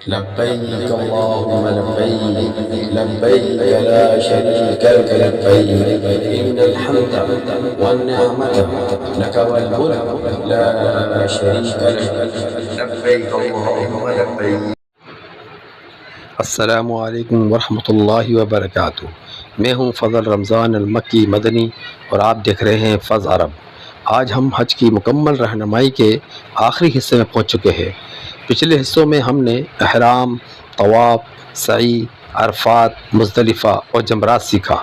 لبيك اللهم لبيك لبيك لا شريك لك لبيك إن الحمد والنعمة لك والملك لا شريك لك لبيك اللهم لبيك۔ السلام علیکم ورحمۃ اللہ وبرکاتہ۔ میں ہوں فضل رمضان المکی مدنی اور آپ دیکھ رہے ہیں فض عرب۔ آج ہم حج کی مکمل رہنمائی کے آخری حصے میں پہنچ چکے ہیں۔ پچھلے حصوں میں ہم نے احرام، طواف، سعی، عرفات، مزدلفہ اور جمرات سیکھا،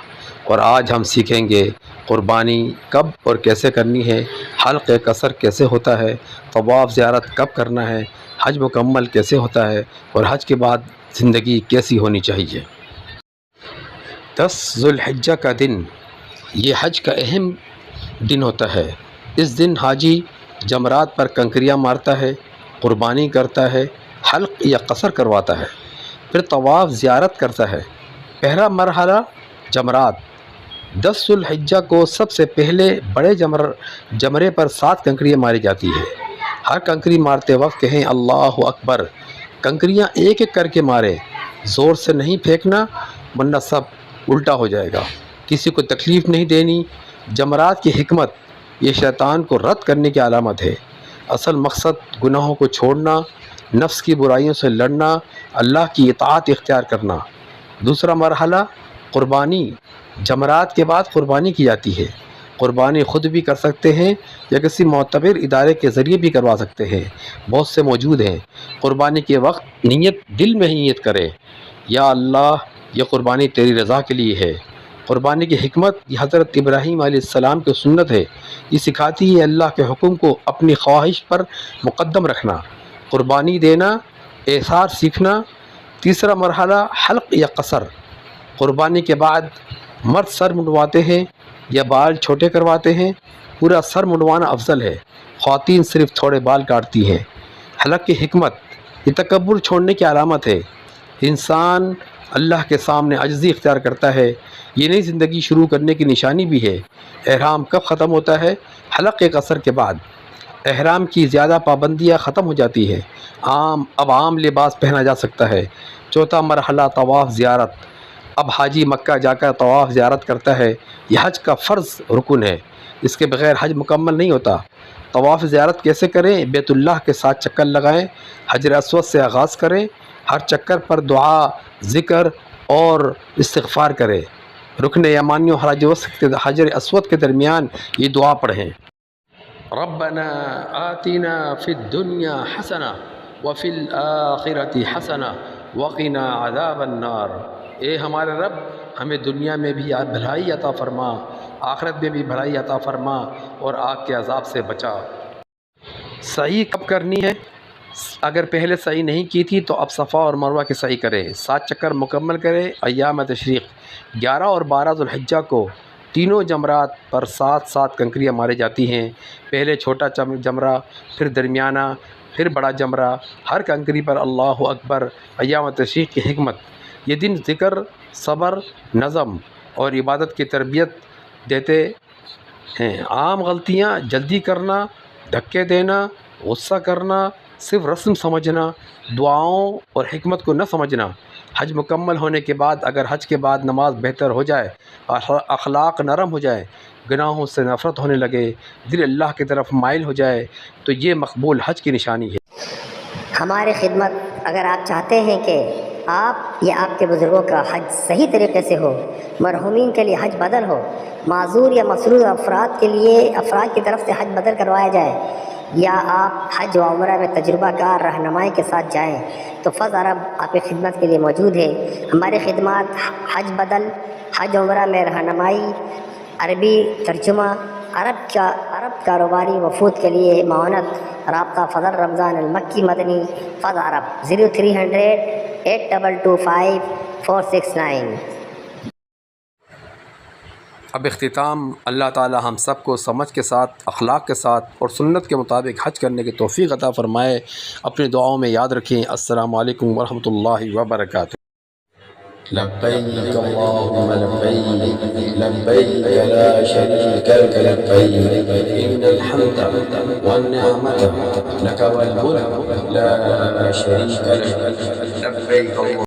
اور آج ہم سیکھیں گے قربانی کب اور کیسے کرنی ہے، حلق قصر کیسے ہوتا ہے، طواف زیارت کب کرنا ہے، حج مکمل کیسے ہوتا ہے، اور حج کے بعد زندگی کیسی ہونی چاہیے۔ 10 ذو الحجہ کا دن یہ حج کا اہم دن ہوتا ہے۔ اس دن حاجی جمرات پر کنکریاں مارتا ہے، قربانی کرتا ہے، حلق یا قصر کرواتا ہے، پھر طواف زیارت کرتا ہے۔ پہلا مرحلہ جمرات۔ 10 ذو الحجہ کو سب سے پہلے بڑے جمرے پر 7 کنکریاں ماری جاتی ہے۔ ہر کنکری مارتے وقت کہیں اللہ اکبر۔ کنکریاں ایک ایک کر کے مارے، زور سے نہیں پھینکنا ورنہ سب الٹا ہو جائے گا۔ کسی کو تکلیف نہیں دینی۔ جمرات کی حکمت، یہ شیطان کو رد کرنے کی علامت ہے۔ اصل مقصد گناہوں کو چھوڑنا، نفس کی برائیوں سے لڑنا، اللہ کی اطاعت اختیار کرنا۔ دوسرا مرحلہ قربانی۔ جمرات کے بعد قربانی کی جاتی ہے۔ قربانی خود بھی کر سکتے ہیں یا کسی معتبر ادارے کے ذریعے بھی کروا سکتے ہیں، بہت سے موجود ہیں۔ قربانی کے وقت نیت دل میں ہی نیت کرے، یا اللہ یہ قربانی تیری رضا کے لیے ہے۔ قربانی کی حکمت، یہ حضرت ابراہیم علیہ السلام کی سنت ہے۔ یہ سکھاتی ہے اللہ کے حکم کو اپنی خواہش پر مقدم رکھنا، قربانی دینا، ایثار سیکھنا۔ تیسرا مرحلہ حلق یا قصر۔ قربانی کے بعد مرد سر منڈواتے ہیں یا بال چھوٹے کرواتے ہیں۔ پورا سر منڈوانا افضل ہے، خواتین صرف تھوڑے بال کاٹتی ہیں۔ حلق کی حکمت، یہ تکبر چھوڑنے کی علامت ہے۔ انسان اللہ کے سامنے عجزی اختیار کرتا ہے، یہ نئی زندگی شروع کرنے کی نشانی بھی ہے۔ احرام کب ختم ہوتا ہے؟ حلق قصر کے بعد۔ احرام کی زیادہ پابندیاں ختم ہو جاتی ہیں، اب عام لباس پہنا جا سکتا ہے۔ چوتھا مرحلہ طواف زیارت۔ اب حاجی مکہ جا کر طواف زیارت کرتا ہے، یہ حج کا فرض رکن ہے، اس کے بغیر حج مکمل نہیں ہوتا۔ طواف زیارت کیسے کریں؟ بیت اللہ کے 7 چکر لگائیں، حجر اسود سے آغاز کریں، ہر چکر پر دعا، ذکر اور استغفار کریں۔ رکن یمانی و حجر اسود کے درمیان یہ دعا پڑھیں: ربنا آتنا فی الدنیا حسنہ وفی الآخرۃ حسنہ وقنا عذاب النار۔ اے ہمارے رب، ہمیں دنیا میں بھی بھلائی عطا فرما، آخرت میں بھی بھلائی عطا فرما، اور آگ کے عذاب سے بچا۔ سعی کب کرنی ہے؟ اگر پہلے سعی نہیں کی تھی تو اب صفا اور مروہ کی سعی کرے، 7 چکر مکمل کرے۔ ایام تشریق 11 اور 12 ذو الحجہ کو تینوں جمرات پر 7 کنکریاں ماری جاتی ہیں۔ پہلے چھوٹا جمرہ، پھر درمیانہ، پھر بڑا جمرہ، ہر کنکری پر اللہ اکبر۔ ایام تشریق کی حکمت، یہ دن ذکر، صبر، نظم اور عبادت کی تربیت دیتے ہیں۔ عام غلطیاں: جلدی کرنا، دھکے دینا، غصہ کرنا، صرف رسم سمجھنا، دعاؤں اور حکمت کو نہ سمجھنا۔ حج مکمل ہونے کے بعد اگر حج کے بعد نماز بہتر ہو جائے، اخلاق نرم ہو جائے، گناہوں سے نفرت ہونے لگے، دل اللہ کی طرف مائل ہو جائے، تو یہ مقبول حج کی نشانی ہے۔ ہماری خدمت، اگر آپ چاہتے ہیں کہ آپ یا آپ کے بزرگوں کا حج صحیح طریقے سے ہو، مرحومین کے لیے حج بدل ہو، معذور یا مسرور افراد کی طرف سے حج بدل کروایا جائے، یا آپ حج و عمرہ میں تجربہ کار رہنمائی کے ساتھ جائیں، تو فض عرب آپ کی خدمت کے لیے موجود ہے۔ ہماری خدمات حج بدل، حج عمرہ میں رہنمائی، عربی ترجمہ، عرب کاروباری وفود کے لیے معاونت۔ رابطہ فضل رمضان المکی مدنی، فض عرب 0300 8225 469۔ اب اختتام، اللہ تعالی ہم سب کو سمجھ کے ساتھ، اخلاق کے ساتھ اور سنت کے مطابق حج کرنے کی توفیق عطا فرمائے۔ اپنی دعاؤں میں یاد رکھیں۔ السلام علیکم ورحمۃ اللہ وبرکاتہ۔ لبيك اللهم لبيك لبيك لا شريك لك لبيك إن الحمد والنعمة لك والملك لا شريك لك لبيك اللهم